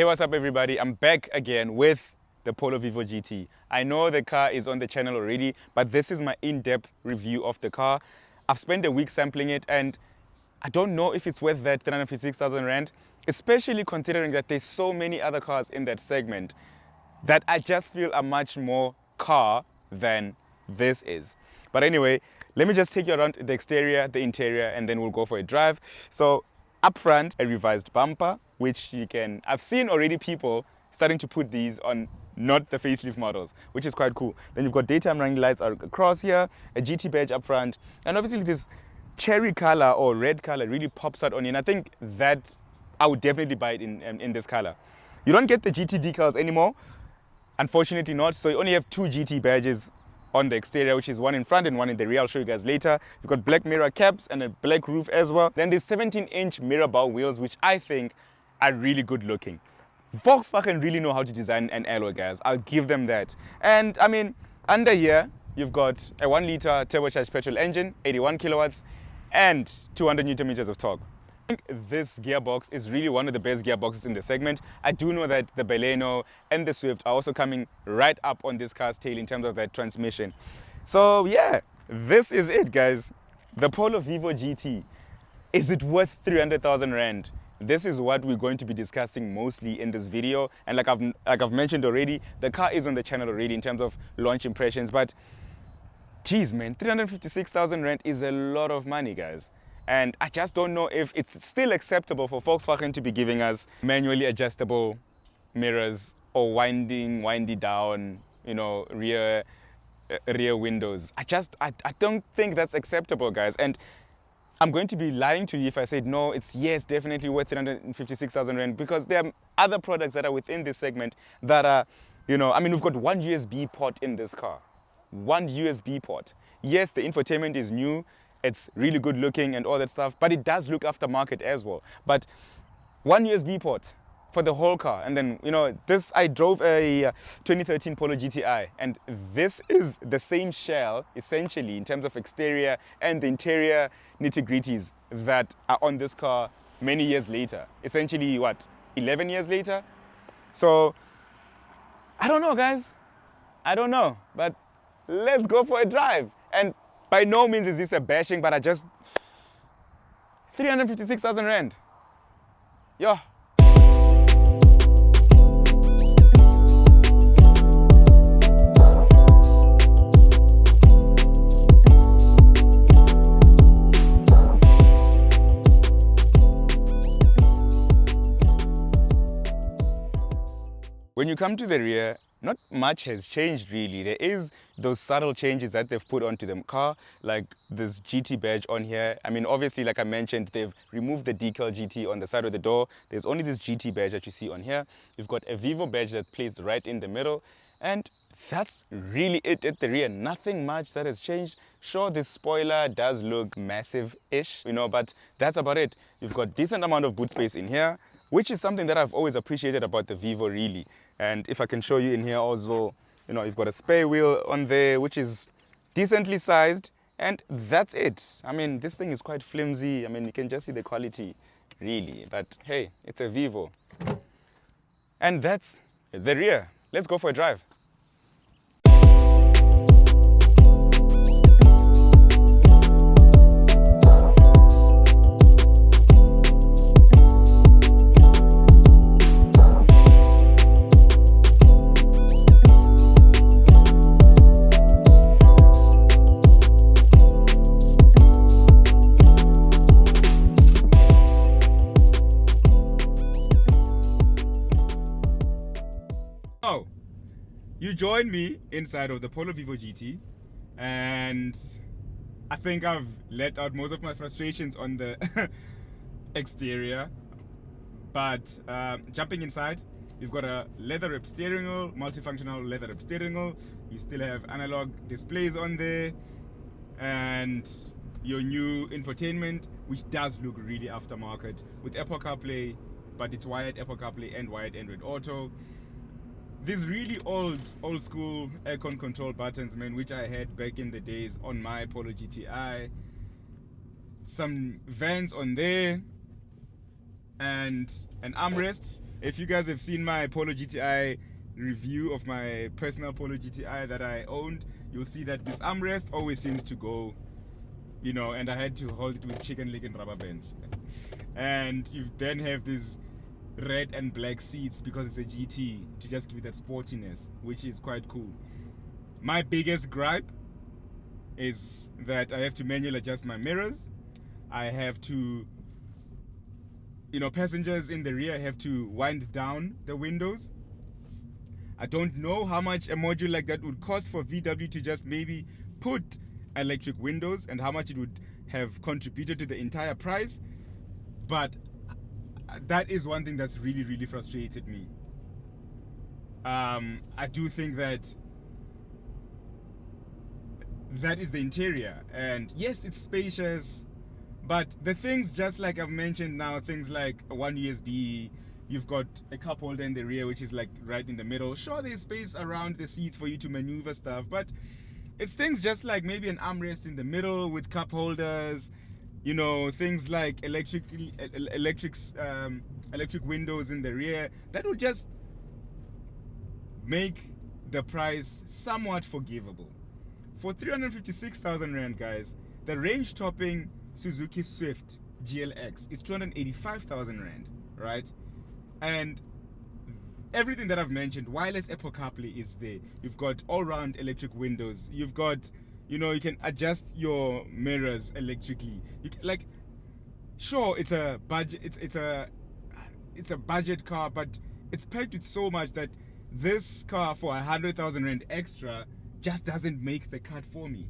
Hey, what's up everybody? I'm back again with the Polo Vivo GT. I know the car is on the channel already, but this is my in-depth review of the car. I've spent a week sampling it and I don't know if it's worth that 356,000 Rand, especially considering that there's so many other cars in that segment that I just feel are much more car than this is. But anyway, let me just take you around the exterior, the interior, and then we'll go for a drive. So up front, a revised bumper, which I've seen already people starting to put these on not the facelift models, which is quite cool. Then you've got daytime running lights across here, a GT badge up front, and obviously this cherry color or red color really pops out on you. And I think that I would definitely buy it in this color. You don't get the GT decals anymore, unfortunately not. So you only have two GT badges on the exterior, which is one in front and one in the rear. I'll show you guys later. You've got black mirror caps and a black roof as well. Then there's 17-inch mirror bar wheels, which I think are really good looking. Volkswagen really know how to design an alloy, guys. I'll give them that. And I mean, under here, you've got a 1-liter turbocharged petrol engine, 81 kilowatts, and 200 Newton meters of torque. I think this gearbox is really one of the best gearboxes in the segment. I do know that the Baleno and the Swift are also coming right up on this car's tail in terms of that transmission. So yeah, this is it, guys. The Polo Vivo GT. Is it worth 300,000 Rand? This is what we're going to be discussing mostly in this video. And like I've mentioned already, the car is on the channel already in terms of launch impressions. But geez, man, 356,000 Rand is a lot of money, guys. And I just don't know if it's still acceptable for Volkswagen to be giving us manually adjustable mirrors or windy down, you know, rear windows. I don't think that's acceptable, guys. And I'm going to be lying to you if I said no, it's yes, definitely worth 356,000 Rand, because there are other products that are within this segment that are, you know, I mean, we've got one USB port in this car. One USB port. Yes, the infotainment is new. It's really good looking and all that stuff, but it does look aftermarket as well. But one USB port for the whole car. And then, you know, I drove a 2013 Polo GTI, and this is the same shell, essentially, in terms of exterior and the interior nitty-gritties that are on this car many years later. Essentially, what, 11 years later? So, I don't know, guys. I don't know, but let's go for a drive. And by no means is this a bashing, but I just 356,000 Rand. Yo. When you come to the rear, not much has changed really. There is those subtle changes that they've put onto the car, like this GT badge on here. I mean, obviously, like I mentioned, they've removed the decal GT on the side of the door. There's only this GT badge that you see on here. You've got a Vivo badge that plays right in the middle. And that's really it at the rear. Nothing much that has changed. Sure, this spoiler does look massive-ish, you know, but that's about it. You've got decent amount of boot space in here, which is something that I've always appreciated about the Vivo, really. And if I can show you in here also, you know, you've got a spare wheel on there, which is decently sized, and that's it. I mean, this thing is quite flimsy. I mean, you can just see the quality, really. But hey, it's a Vivo. And that's the rear. Let's go for a drive. You joined me inside of the Polo Vivo GT, and I think I've let out most of my frustrations on the exterior. But jumping inside, you've got a leather-wrapped steering wheel, multifunctional leather-wrapped steering wheel. You still have analog displays on there, and your new infotainment, which does look really aftermarket, with Apple CarPlay, but it's wired Apple CarPlay and wired Android Auto. These really old school aircon control buttons, man, which I had back in the days on my Polo GTI. Some vents on there, and an armrest If you guys have seen my Polo GTI review of my personal Polo GTI that I owned, you'll see that this armrest always seems to go, you know, and I had to hold it with chicken leg and rubber bands. And you then have these red and black seats because it's a GT to just give it that sportiness, which is quite cool. My biggest gripe is that I have to manually adjust my mirrors. I have to, you know, passengers in the rear have to wind down the windows. I don't know how much a module like that would cost for VW to just maybe put electric windows and how much it would have contributed to the entire price. But that is one thing that's really, really frustrated me. I do think that is the interior, and yes, it's spacious, but the things, just like I've mentioned now, things like one USB, you've got a cup holder in the rear which is like right in the middle. Sure, there's space around the seats for you to maneuver stuff, but it's things just like maybe an armrest in the middle with cup holders, you know, things like electric windows in the rear that would just make the price somewhat forgivable. For 356,000 Rand, guys, the range topping Suzuki Swift GLX is 285,000 Rand, right? And everything that I've mentioned, wireless Apple CarPlay is there. You've got all-round electric windows. You've got, you know, you can adjust your mirrors electrically. You can, like, sure, it's a budget. It's a budget car, but it's packed with so much that this car for 100,000 Rand extra just doesn't make the cut for me.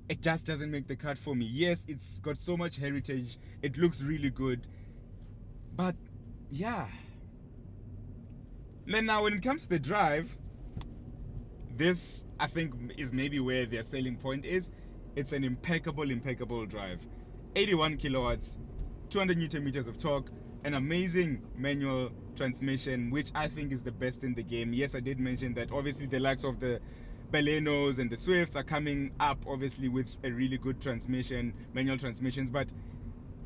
It just doesn't make the cut for me. Yes, it's got so much heritage. It looks really good. But yeah. Then now when it comes to the drive, this I think is maybe where their selling point is. It's an impeccable drive. 81 kilowatts, 200 Newton meters of torque, an amazing manual transmission, which I think is the best in the game. Yes, I did mention that obviously the likes of the Balenos and the Swifts are coming up obviously with a really good transmission, manual transmissions, but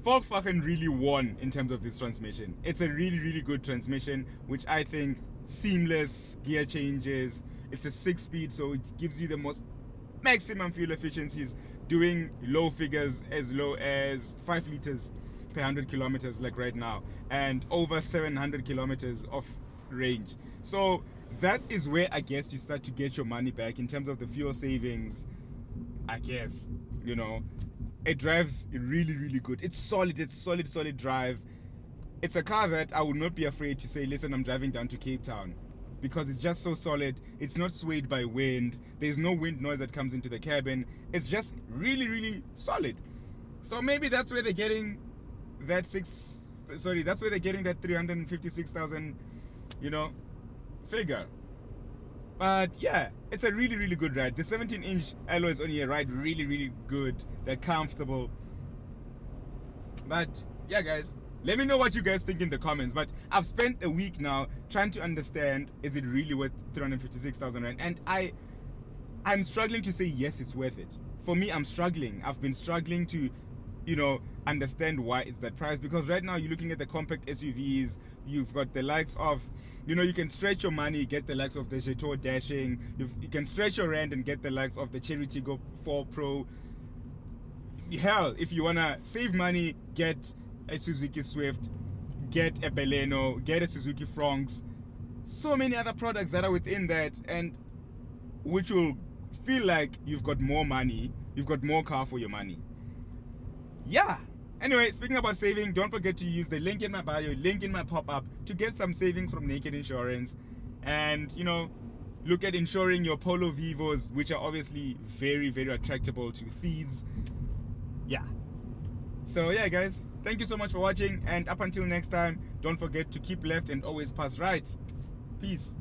Volkswagen really won in terms of this transmission. It's a really good transmission, which I think seamless gear changes. It's a 6-speed, so it gives you the most maximum fuel efficiencies, doing low figures as low as 5 liters per 100 kilometers like right now, and over 700 kilometers of range. So that is where I guess you start to get your money back in terms of the fuel savings. I guess, you know, it drives really good. It's solid drive. It's a car that I would not be afraid to say, listen, I'm driving down to Cape Town, because it's just so solid. It's not swayed by wind. There's no wind noise that comes into the cabin. It's just really solid. So maybe that's where they're getting that that's where they're getting that 356,000, you know, figure. But yeah, it's a really good ride. The 17-inch alloys on here ride really good. They're comfortable. But yeah, guys, let me know what you guys think in the comments. But I've spent a week now trying to understand, is it really worth 356,000 Rand? And I'm struggling to say yes, it's worth it. For me, I'm struggling. I've been struggling to, you know, understand why it's that price, because right now you're looking at the compact SUVs. You've got the likes of, you know, you can stretch your money, get the likes of the Jetor Dashing. You can stretch your rand and get the likes of the Cherry Tiggo 4 Pro. Hell, if you wanna save money, get a Suzuki Swift, get a Baleno, get a Suzuki Fronx. So many other products that are within that, and which will feel like you've got more money, you've got more car for your money. Yeah. Anyway, speaking about saving, don't forget to use the link in my bio, link in my pop-up, to get some savings from Naked Insurance. And, you know, look at insuring your Polo Vivos, which are obviously very attractable to thieves. Yeah. So yeah, guys, thank you so much for watching, and up until next time, don't forget to keep left and always pass right. Peace.